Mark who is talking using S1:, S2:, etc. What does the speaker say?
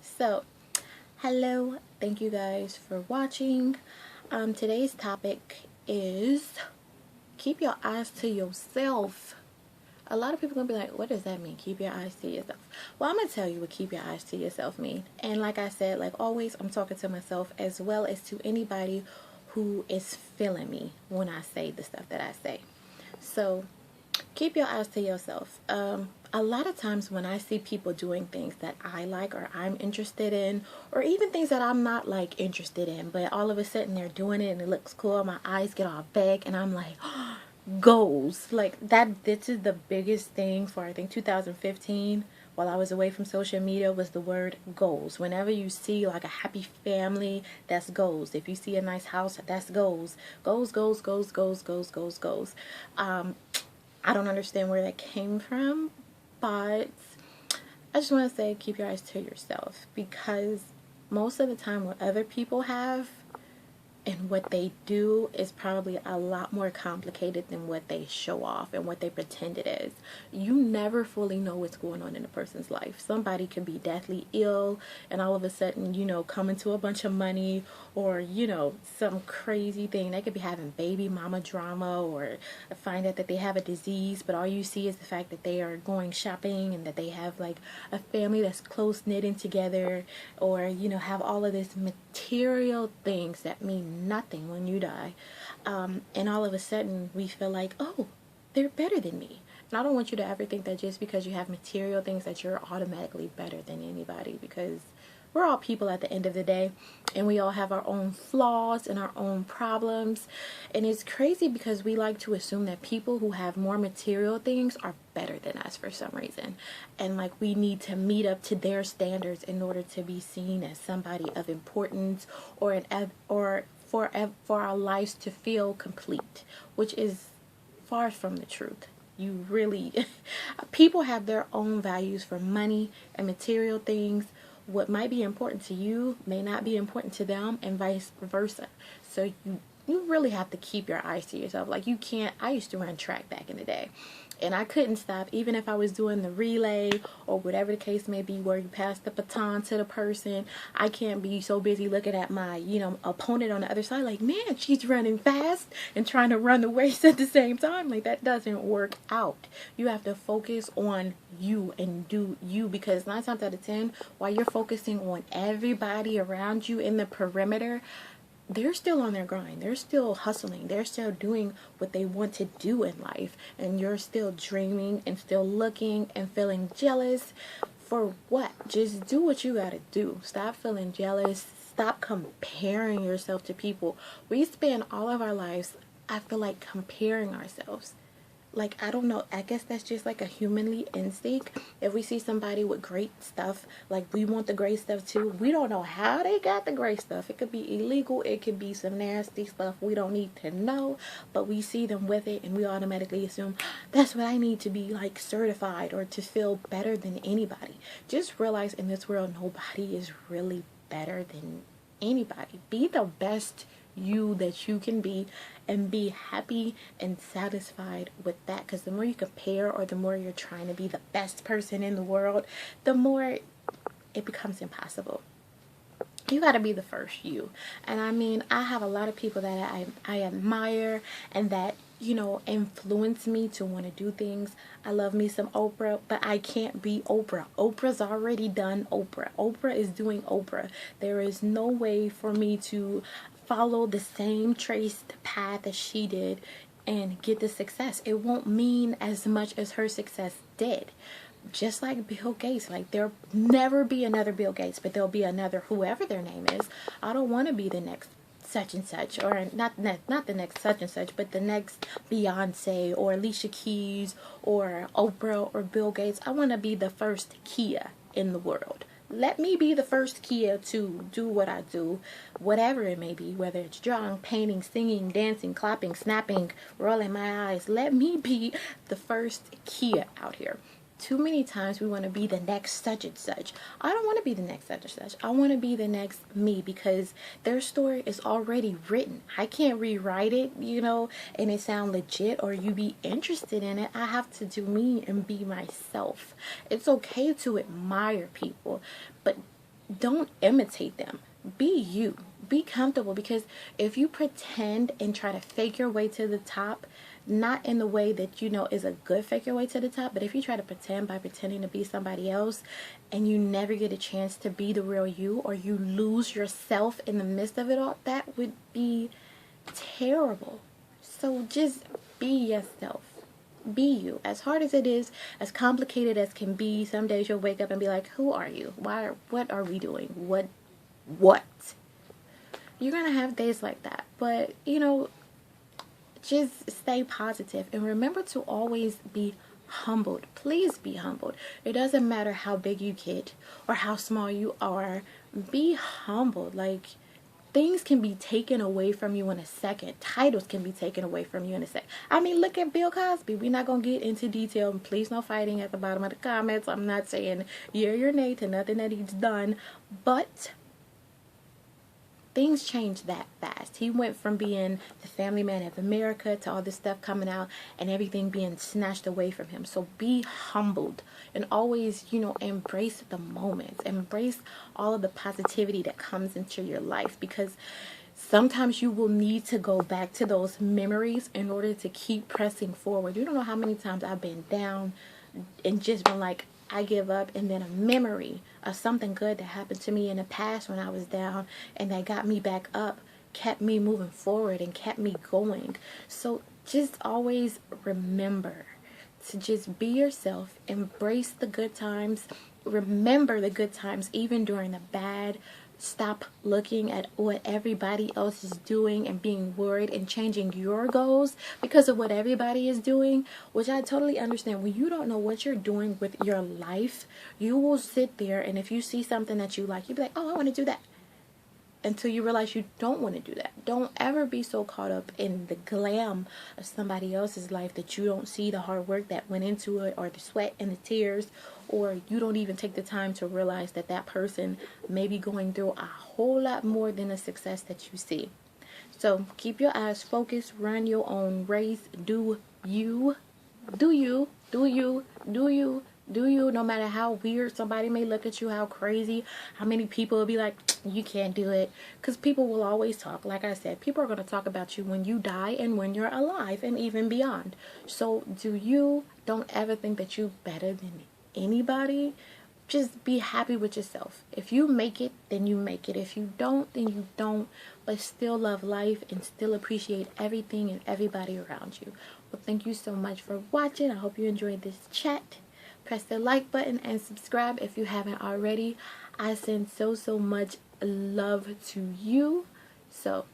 S1: So, hello, thank you guys for watching. Today's topic is keep your eyes to yourself. A lot of people gonna be like, what does that mean? Keep your eyes to yourself. Well, I'm gonna tell you what keep your eyes to yourself mean. And like I said, like always, I'm talking to myself as well as to anybody who is feeling me when I say the stuff that I say. So, keep your eyes to yourself. A lot of times when I see people doing things that I like or I'm interested in, or even things that I'm not like interested in, but all of a sudden they're doing it and it looks cool, my eyes get all big and I'm like, goals. Like that, this is the biggest thing for I think 2015 while I was away from social media was the word goals. Whenever you see like a happy family, that's goals. If you see a nice house, that's goals. Goals, goals, goals, goals, goals, goals, goals. I don't understand where that came from, but I just want to say keep your eyes to yourself, because most of the time what other people have and what they do is probably a lot more complicated than what they show off and what they pretend it is. You never fully know what's going on in a person's life. Somebody can be deathly ill and all of a sudden, come into a bunch of money, or, some crazy thing. They could be having baby mama drama, or find out that they have a disease, but all you see is the fact that they are going shopping and that they have like a family that's close knitting together, or, have all of this material things that mean nothing when you die, and all of a sudden we feel like, oh, they're better than me. And I don't want you to ever think that just because you have material things that you're automatically better than anybody, because we're all people at the end of the day, and we all have our own flaws and our own problems. And it's crazy because we like to assume that people who have more material things are better than us for some reason, and like we need to meet up to their standards in order to be seen as somebody of importance, or for our lives to feel complete, which is far from the truth. You really people have their own values for money and material things. What might be important to you may not be important to them, and vice versa. So you really have to keep your eyes to yourself. Like, you can't. I used to run track back in the day, and I couldn't stop, even if I was doing the relay or whatever the case may be, where you pass the baton to the person. I can't be so busy looking at my opponent on the other side like, man, she's running fast, and trying to run the race at the same time. Like, that doesn't work out. You have to focus on you and do you, because 9 times out of 10, while you're focusing on everybody around you in the perimeter, they're still on their grind. They're still hustling. They're still doing what they want to do in life. And you're still dreaming and still looking and feeling jealous. For what? Just do what you gotta do. Stop feeling jealous. Stop comparing yourself to people. We spend all of our lives, I feel like, comparing ourselves. Like, I don't know, I guess that's just like a humanly instinct. If we see somebody with great stuff, like, we want the great stuff too. We don't know how they got the great stuff. It could be illegal, it could be some nasty stuff we don't need to know, but we see them with it and we automatically assume that's what I need to be like certified or to feel better than anybody. Just realize in this world nobody is really better than anybody. Be the best you that you can be, and be happy and satisfied with that, because the more you compare, or the more you're trying to be the best person in the world, the more it becomes impossible. You got to be the first you. And I mean, I have a lot of people that I admire and that influence me to want to do things. I love me some Oprah, but I can't be Oprah. Oprah's already done Oprah. Oprah is doing Oprah. There is no way for me to follow the same traced path as she did and get the success. It won't mean as much as her success did. Just like Bill Gates, like, there'll never be another Bill Gates, but there'll be another whoever their name is. I don't want to be the next such and such, or not the next such and such, but the next Beyonce or Alicia Keys or Oprah or Bill Gates. I want to be the first Kia in the world. Let me be the first Kia to do what I do, whatever it may be, whether it's drawing, painting, singing, dancing, clapping, snapping, rolling my eyes. Let me be the first Kia out here. Too many times we want to be the next such and such. I don't want to be the next such and such. I want to be the next me, because their story is already written. I can't rewrite it, and it sound legit, or you be interested in it. I have to do me and be myself. It's okay to admire people, but don't imitate them. Be you. Be comfortable, because if you pretend and try to fake your way to the top, not in the way that you know is a good fake your way to the top, but if you try to pretend by pretending to be somebody else and you never get a chance to be the real you, or you lose yourself in the midst of it all, that would be terrible. So just be yourself. Be you. As hard as it is, as complicated as can be, some days you'll wake up and be like, who are you? What are we doing? What? You're gonna have days like that. But, you know, just stay positive and remember to always be humbled. Please be humbled. It doesn't matter how big you get or how small you are. Be humbled. Like, things can be taken away from you in a second. Titles can be taken away from you in a second. I mean, look at Bill Cosby. We're not going to get into detail. And please, no fighting at the bottom of the comments. I'm not saying yeah or nay to nothing that he's done. But things changed that fast. He went from being the family man of America to all this stuff coming out and everything being snatched away from him. So be humbled and always, you know, embrace the moments. Embrace all of the positivity that comes into your life, because sometimes you will need to go back to those memories in order to keep pressing forward. You don't know how many times I've been down and just been like, I give up, and then a memory of something good that happened to me in the past when I was down and that got me back up kept me moving forward and kept me going. So just always remember to just be yourself, embrace the good times, remember the good times even during the bad. Stop looking at what everybody else is doing and being worried and changing your goals because of what everybody is doing, which I totally understand. When you don't know what you're doing with your life, you will sit there, and if you see something that you like, you'll be like, oh, I want to do that, until you realize you don't want to do that. Don't ever be so caught up in the glam of somebody else's life that you don't see the hard work that went into it, or the sweat and the tears, or you don't even take the time to realize that that person may be going through a whole lot more than the success that you see. So keep your eyes focused, run your own race, do you, do you, do you, do you, do you, no matter how weird somebody may look at you, how crazy, how many people will be like, you can't do it, because people will always talk. Like I said, people are going to talk about you when you die and when you're alive and even beyond. So do you. Don't ever think that you're better than anybody. Just be happy with yourself. If you make it, then you make it. If you don't, then you don't. But still love life and still appreciate everything and everybody around you. Well, thank you so much for watching. I hope you enjoyed this chat. Press the like button and subscribe if you haven't already. I send so much love to you. So